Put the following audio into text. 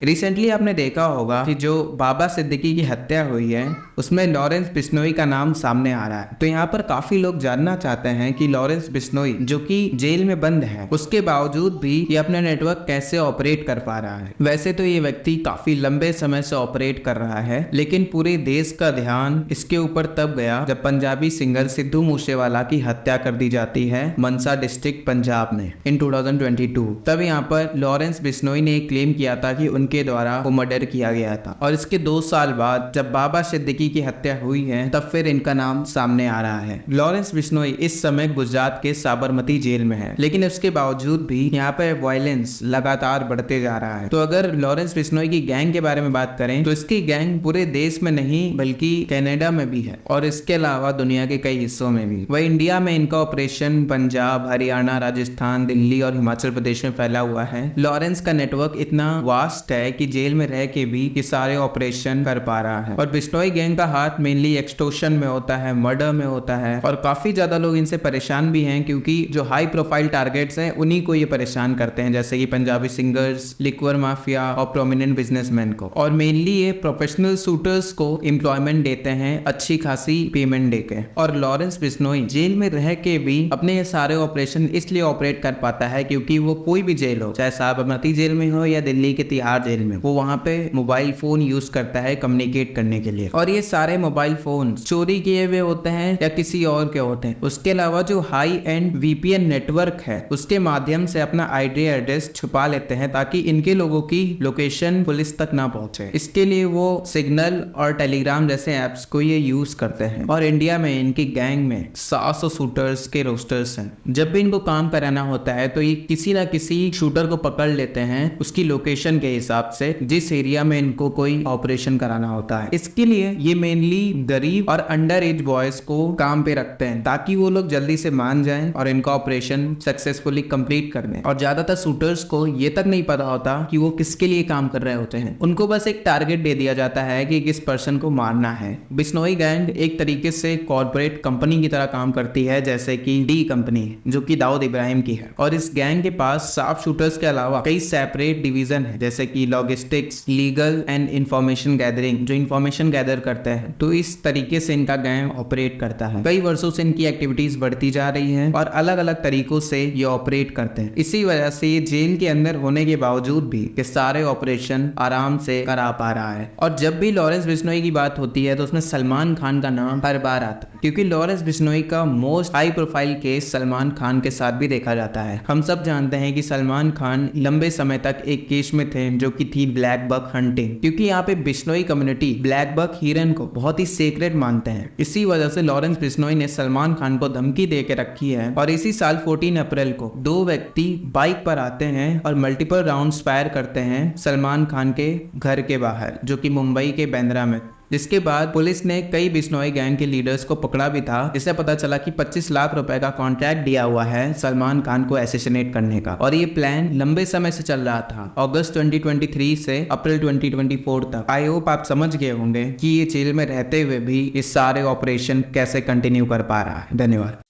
Recently आपने देखा होगा कि जो बाबा सिद्दीकी की हत्या हुई है उसमें लॉरेंस बिश्नोई का नाम सामने आ रहा है। तो यहाँ पर काफी लोग जानना चाहते हैं कि लॉरेंस बिश्नोई जो कि जेल में बंद है उसके बावजूद भी ये अपना नेटवर्क कैसे ऑपरेट कर पा रहा है। वैसे तो ये व्यक्ति काफी लंबे समय से ऑपरेट कर रहा है, लेकिन पूरे देश का ध्यान इसके ऊपर तब गया जब पंजाबी सिंगर सिद्धू मूसेवाला की हत्या कर दी जाती है मनसा डिस्ट्रिक्ट पंजाब में इन 2022। तब यहाँ पर लॉरेंस बिश्नोई ने क्लेम किया था कि उनके द्वारा वो मर्डर किया गया था, और इसके 2 साल बाद जब बाबा सिद्दीकी की हत्या हुई है तब फिर इनका नाम सामने आ रहा है। लॉरेंस बिश्नोई इस समय गुजरात के साबरमती जेल में है, लेकिन उसके बावजूद भी यहाँ पे वायलेंस लगातार बढ़ते जा रहा है। तो अगर लॉरेंस बिश्नोई की गैंग के बारे में बात करें तो इसकी गैंग पूरे देश में नहीं बल्कि कनाडा में भी है और इसके अलावा दुनिया के कई हिस्सों में भी। वह इंडिया में इनका ऑपरेशन पंजाब, हरियाणा, राजस्थान, दिल्ली और हिमाचल प्रदेश में फैला हुआ है। लॉरेंस का नेटवर्क इतना वास्ट है कि जेल में रह के भी ये सारे ऑपरेशन कर पा रहा है। और बिश्नोई गैंग का हाथ मेनली एक्सटॉर्शन में होता है, मर्डर में होता है, और काफी ज्यादा लोग इनसे परेशान भी हैं क्योंकि जो हाई प्रोफाइल टारगेट्स हैं उन्हीं को ये परेशान करते हैं, जैसे कि पंजाबी सिंगर्स, लिक्वर माफिया और प्रोमिनेंट बिजनेसमैन को। और मेनली ये प्रोफेशनल शूटर्स को एम्प्लॉयमेंट देते हैं अच्छी खासी पेमेंट देके। और लॉरेंस बिश्नोई जेल में रह के भी अपने ये सारे ऑपरेशन इसलिए ऑपरेट कर पाता है क्योंकि वो कोई भी जेल हो, चाहे साबरमती जेल में हो या दिल्ली के तिहाड़ जेल में, वो वहाँ पे मोबाइल फोन यूज करता है कम्युनिकेट करने के लिए। और ये सारे मोबाइल फोन चोरी किए हुए होते हैं या किसी और के होते हैं। उसके अलावा जो हाई एंड वीपीएन नेटवर्क है उसके माध्यम से अपना आईडी एड्रेस छुपा लेते हैं ताकि इनके लोगों की लोकेशन पुलिस तक ना पहुंचे। इसके लिए वो सिग्नल और टेलीग्राम जैसे एप्स को ये यूज करते हैं। और इंडिया में इनकी गैंग में 700 शूटर्स के रोस्टर्स हैं। जब भी इनको काम कराना होता है तो ये किसी ना किसी शूटर को पकड़ लेते हैं उसकी लोकेशन के हिसाब से, जिस एरिया में इनको कोई ऑपरेशन कराना होता है। इसके लिए ये मेनली गरीब और अंडर एज बॉयज को काम पे रखते हैं ताकि वो लोग जल्दी से मान जाएं और इनका ऑपरेशन सक्सेसफुली कंप्लीट कर दें। और ज्यादातर शूटर्स को ये तक नहीं पता होता कि वो किसके लिए काम कर रहे होते हैं। उनको बस एक टारगेट दे दिया जाता है कि किस पर्सन को मारना है। बिश्नोई गैंग एक तरीके से कॉर्पोरेट कंपनी की तरह काम करती है, जैसे कि डी कंपनी जो कि दाऊद इब्राहिम की है। और इस गैंग के पास साफ शूटर्स के अलावा कई सेपरेट डिवीजन है, जैसे कि logistics, legal and information gathering, जो इंफॉर्मेशन गैदर करते हैं। तो इस तरीके से इनका गैंग ऑपरेट करता है। कई वर्षों से इनकी एक्टिविटीज बढ़ती जा रही है और अलग अलग तरीकों से ये ऑपरेट करते हैं। इसी वजह से ये जेल के अंदर होने के बावजूद भी ये सारे ऑपरेशन आराम से करा पा रहा है। और जब भी लॉरेंस बिश्नोई की बात होती है तो उसमें सलमान खान का नाम हर बार आता है, क्योंकि लॉरेंस बिश्नोई का most high profile case Salman Khan के साथ भी देखा जाता है। हम सब जानते हैं कि सलमान खान लंबे समय तक एक केस में थे जो कि थी ब्लैक बक हंटिंग, क्योंकि यहाँ पे बिश्नोई कम्युनिटी ब्लैक बक हिरन को बहुत ही सेक्रेट मानते हैं। इसी वजह से लॉरेंस बिश्नोई ने सलमान खान को धमकी दे के रखी है। और इसी साल 14 अप्रैल को 2 व्यक्ति बाइक पर आते हैं और मल्टीपल राउंड्स फायर करते हैं सलमान खान के घर के बाहर, जो कि मुंबई के बांद्रा में। जिसके बाद पुलिस ने कई बिश्नोई गैंग के लीडर्स को पकड़ा भी था, जिससे पता चला कि 25 लाख रुपए का कॉन्ट्रैक्ट दिया हुआ है सलमान खान को एसेसिनेट करने का। और ये प्लान लंबे समय से चल रहा था, अगस्त 2023 से अप्रैल 2024 तक। आई होप आप समझ गए होंगे कि ये जेल में रहते हुए भी इस सारे ऑपरेशन कैसे कंटिन्यू कर पा रहा है। धन्यवाद।